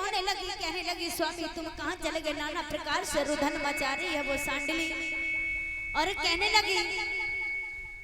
रोने लगी, कहने लगी स्वामी तुम कहाँ चले गए? नाना प्रकार से रुदन मचा रही है वो सांडली और कहने लगी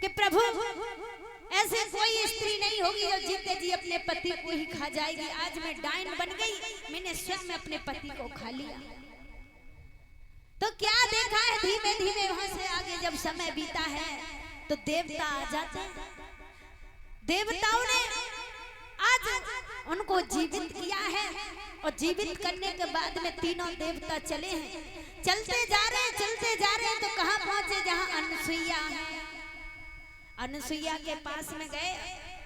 कि प्रभु ऐसे कोई स्त्री नहीं होगी जो जीते जी अपने पति को ही खा जाएगी। आज मैं डायन बन गई, मैंने स्वयं अपने पति को खा लिया। तो क्या देखा है, धीमे धीमे वहां से आगे जब समय बीता है तो देवता आ जाते हैं। देवताओं ने आज उनको जीवित किया है और जीवित करने के बाद में तीनों देवता चले हैं। चलते जा रहे हैं, चलते जा रहे हैं तो कहाँ पहुंचे? जहाँ अनसुईया है। अनसुईया के पास में गए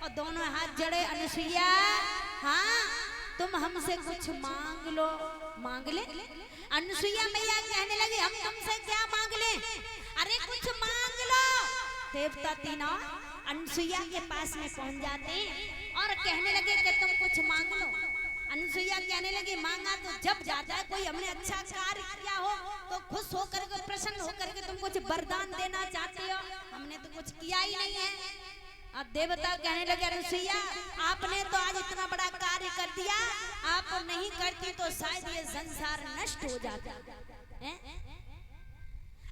और दोनों हाथ जड़े। अनसुईया, हाँ तुम हमसे कुछ मांग लो। मांग ले? अनसुईया मैया कहने लगी हम तुमसे क्या मांग ले? अरे कुछ मांग लो। देवता तीनों अनसुईया के पास में पहुंच जाते हैं और कहने लगे कि तुम कुछ मांग लो। अनसुईया कहने लगी मांगा तो जब जाता है कोई, हमने अच्छा कार्य किया हो तो खुश होकर के, प्रसन्न होकर के तुम कुछ वरदान देना चाहते हो, हमने तो कुछ किया ही नहीं है। अब देवता कहने लगे अनसुईया आपने तो आज इतना बड़ा कार्य कर दिया, आप नहीं करती तो शायद ये संसार नष्ट हो जाता है।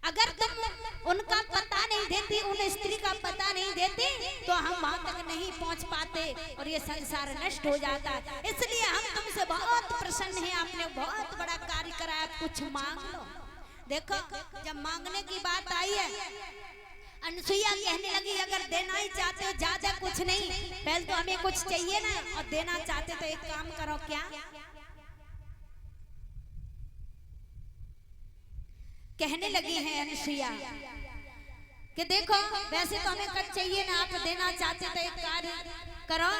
अगर तुम उनका पता नहीं देती, उन स्त्री का पता नहीं देती तो हम वहां तक नहीं पहुंच पाते और ये संसार नष्ट हो जाता। इसलिए हम तुमसे बहुत प्रसन्न हैं, आपने बहुत बड़ा कार्य कराया, कुछ मांग लो। देखो जब मांगने की बात आई है, अनसुईया कहने लगी अगर देना ही चाहते हो ज्यादा कुछ नहीं, पहले तो हमें कुछ चाहिए ना, और देना चाहते तो एक काम करो। क्या कहने लगी है अनसुईया कि देखो वैसे तो हमें कुछ चाहिए ना, आप देना चाहते तो एक कार्य करो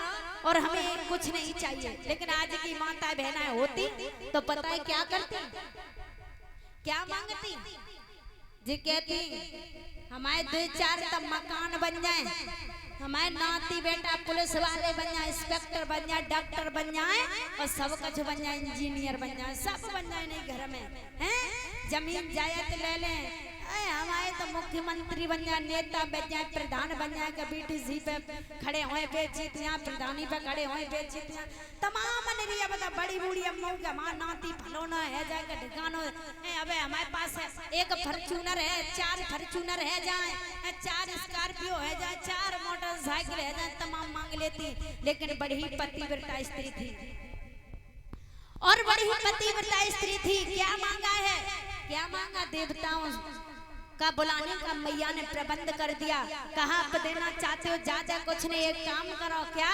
और हमें कुछ नहीं चाहिए। लेकिन आज की माता बहनाएं होती तो पता है क्या करती, क्या मांगती जी? कहती हमारे 2-4 तब मकान बन जाए, हमारे नाती बेटा पुलिस वाले बन जाए, इंस्पेक्टर बन जाए, डॉक्टर बन जाए और सब कुछ बन जाए, इंजीनियर बन जाए, सब बन जाए। नहीं घर में हैं जमीन जायदाद ले लें, हमारे तो मुख्यमंत्री बन जाए, नेता बन जाए, प्रधान बन जाए, कभी टीसी पे खड़े हुए बेचतियां, प्रधानी पे खड़े हुए बेचतियां, तमाम अनरिया बता बड़ी बूढ़ी अम्मों के हमारा नाती फलोना है जाएगा ठिकानो। अबे हमारे पास है एक फॉर्च्यूनर है, 4 फॉर्च्यूनर है जाए, 4 स्कॉर्पियो है जाए, 4 मोटरसाइकिल है जाए, तमाम मांग लेती। लेकिन बड़ी पतिव्रता स्त्री थी और बड़ी पतिव्रता स्त्री थी। क्या मांगा है? क्या मांगा? देवताओं का बुलाने का मैया ने प्रबंध कर दिया। कहा आप देना चाहते हो ज्यादा कुछ नहीं, एक काम करो। क्या?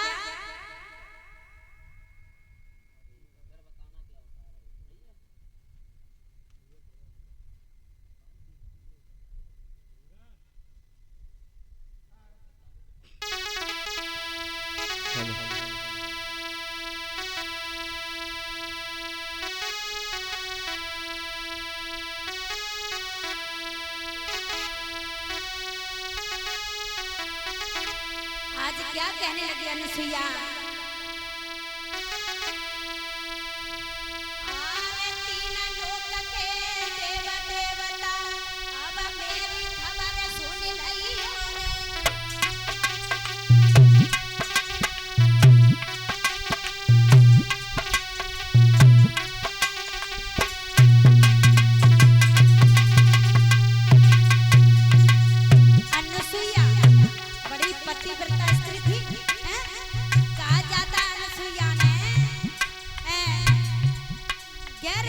आज क्या कहने लगी अनसुईया?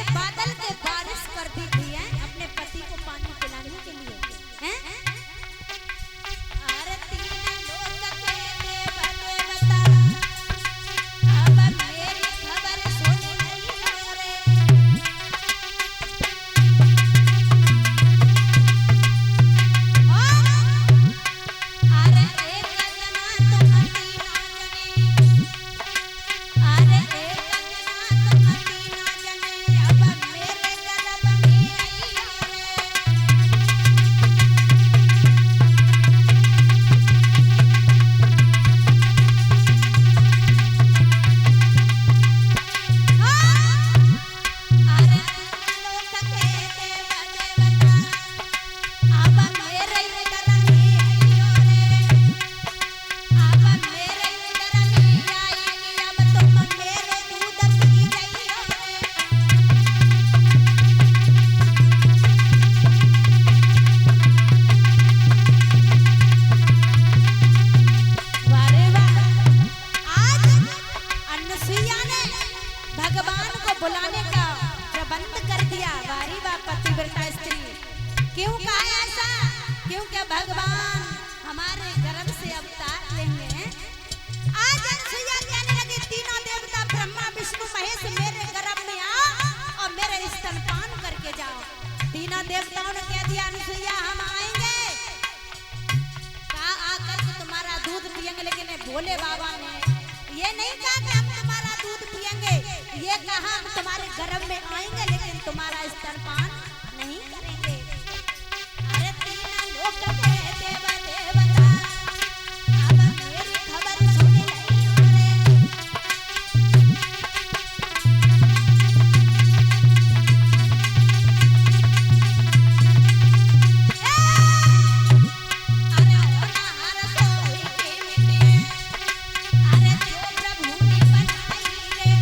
बादल के बारिश करती थी अपने पति को पानी पिलाने के लिए हैं? अरे तीन लोग के देवता अब मेरी खबर सुन ली रे। अरे एक जना तुम तीना जने, अरे एक जना तुम तीना जने, अब मेरे गलब में भगवान को बुलाने का प्रबंध कर दिया। वारी वाह पतिव्रता स्त्री। क्यों कहा ऐसा? क्योंकि भगवान हमारे गर्भ से अवतार लेंगे। आज अनसुईया कहने लगी तीनों देवता ब्रह्मा विष्णु महेश मेरे गर्भ में आओ और मेरे स्तनपान करके जाओ। तीनों देवताओं ने कह दिया अनसुईया हम आएंगे। कहा आकर के तुम्हारा दूध पिएंगे, लेकिन भोले बाबा ने ये नहीं कहा कि हम तुम्हारा दूध पिएंगे, ये कहा हम तुम्हारे गर्भ में आएंगे लेकिन तुम्हारा स्तनपान नहीं करेंगे। अरे तीनों लोग के देव देवता अब मेरी खबर सुन रही हो रे। अरे होना हर सोई के मिटे, अरे जो प्रभु ने बनाई रे।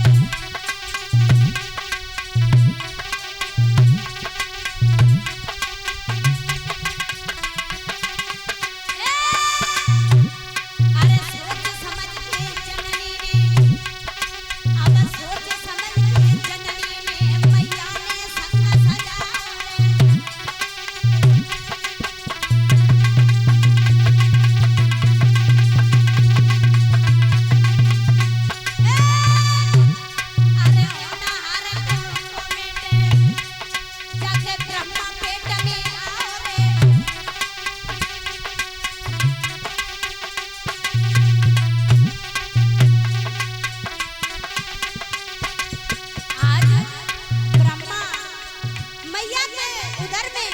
अरे सोच समझ के जननी ने, अब सोच समझ के जननी ने मैया ने संग सजाए। अरे होना हर को मिटे, जाके ब्रह्मा पेट में आओ रे। आज ब्रह्मा मैया के उदर में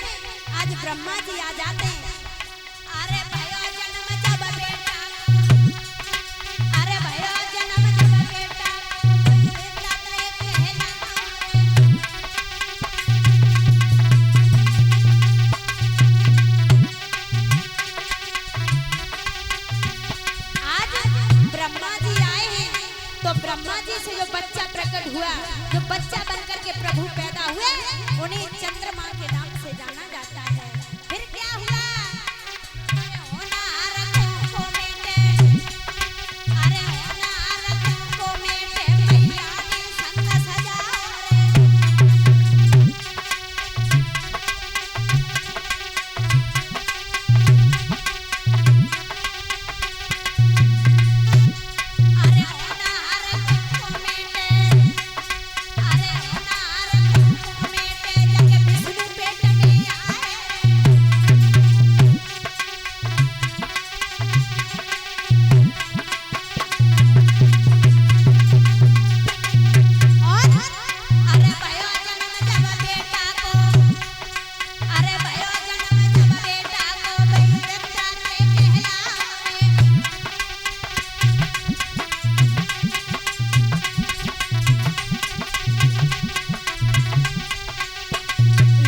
आज ब्रह्मा जी आ जाते हैं। अरे भयो जन्म जब बेटा को, अरे भयो जन्म जब बेटा को बेटा रे कहना। आज ब्रह्मा जी आए हैं तो ब्रह्मा जी से जो बच्चा प्रकट हुआ, जो बच्चा बनकर के प्रभु पैदा हुए, उन्हें चंद्रमा के नाम से जाना जाता है। फिर क्या हुआ? अरे होना हर को मिटे, अरे होना हर को मिटे मैया ने संग सजाओ रे। अरे होना हर को मिटे, अरे होना हर को मिटे, जाके विष्णु पेट में आए। और अरे भयो जन्म जब बेटा को, अरे भयो जन्म जब बेटा को बेटा रे कहलाए।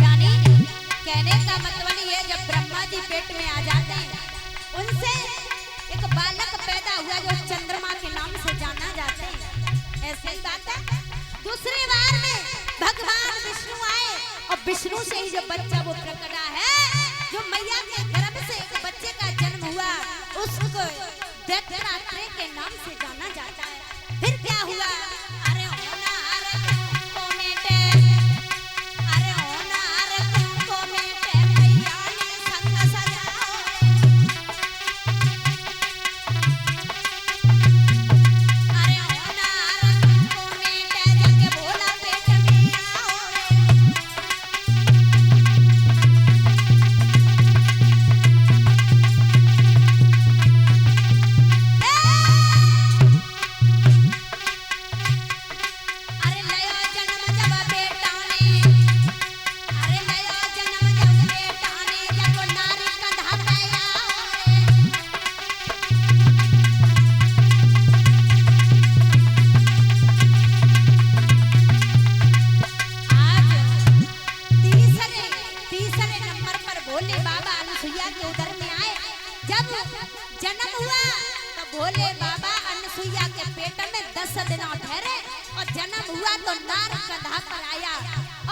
यानी कहने का मतलब ये, जब ब्रह्मा जी पेट में आ जाते हैं, उनसे एक बालक पैदा हुआ जो चंद्रमा के नाम से जाना जाते हैं। ऐसे ही बात है। दूसरी बार में भगवान विष्णु आए और विष्णु से ही जो बच्चा वो प्रकटा है, जो मैया के गर्भ से एक बच्चे का जन्म हुआ, उसको दत्तात्रेय के नाम से जाना जाता है। फिर क्या हुआ? अरे होना हर को मिटे, अरे होना हर को मिटे मैया ने संग सजाओ रे। अरे होना हर को मिटे, जाके भोला पेट में आओ रे। अरे नया जन्म जब बेटा ने, अरे नया जन्म जब बेटा ने, जब नारी कंधा पे आओ रे। आज तीसरे नंबर पर भोले बाबा अनसुईया के उदर में आए। जब जन्म हुआ तो भोले बाबा अनसुईया के पेट में 10 दिन ठहरे और जन्म हुआ तो नार कंधा पर आया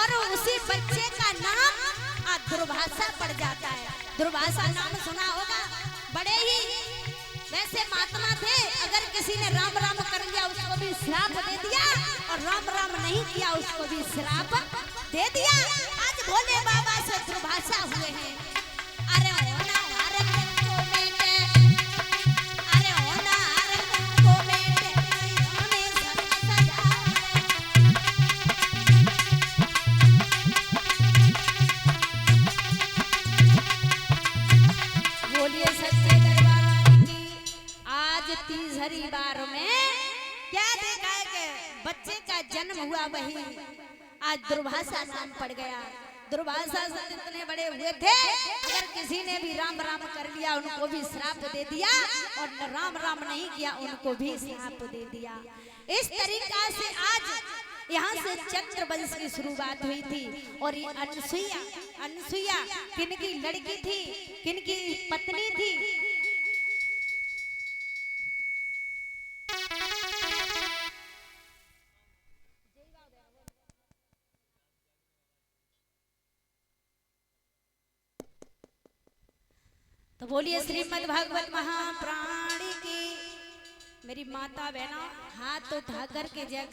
और उसी बच्चे का नाम दुर्वासा पड़ जाता है। दुर्वासा नाम सुना होगा, बड़े ही वैसे महात्मा थे। अगर किसी ने राम राम कर लिया उसको भी श्राप दे दिया और राम राम नहीं किया उसको भी श्राप दे दिया। आज भोले बाबा से दुर्भाषा हुए हैं। अरे होना हर को बेटे, अरे होना हर को बेटे, होने सब सजा। बोलिए सच्चे दरबार की। आज तीसरी बार में क्या देखा है कि बच्चे का जन्म हुआ वही आज दुर्भाषा नाम पड़ गया। दुर्भाषा से इतने बड़े हुए थे, अगर किसी ने भी राम राम कर लिया उनको भी श्राप दे दिया, और राम राम नहीं किया उनको भी श्राप दे दिया। इस तरीका से आज यहाँ से चंद्र वंश की शुरुआत हुई थी। और ये अनसुईया किनकी लड़की थी, किनकी पत्नी थी? तो बोलिए श्रीमद् भागवत महापुराण की। मेरी माता बहनों हाथ उठा करके जय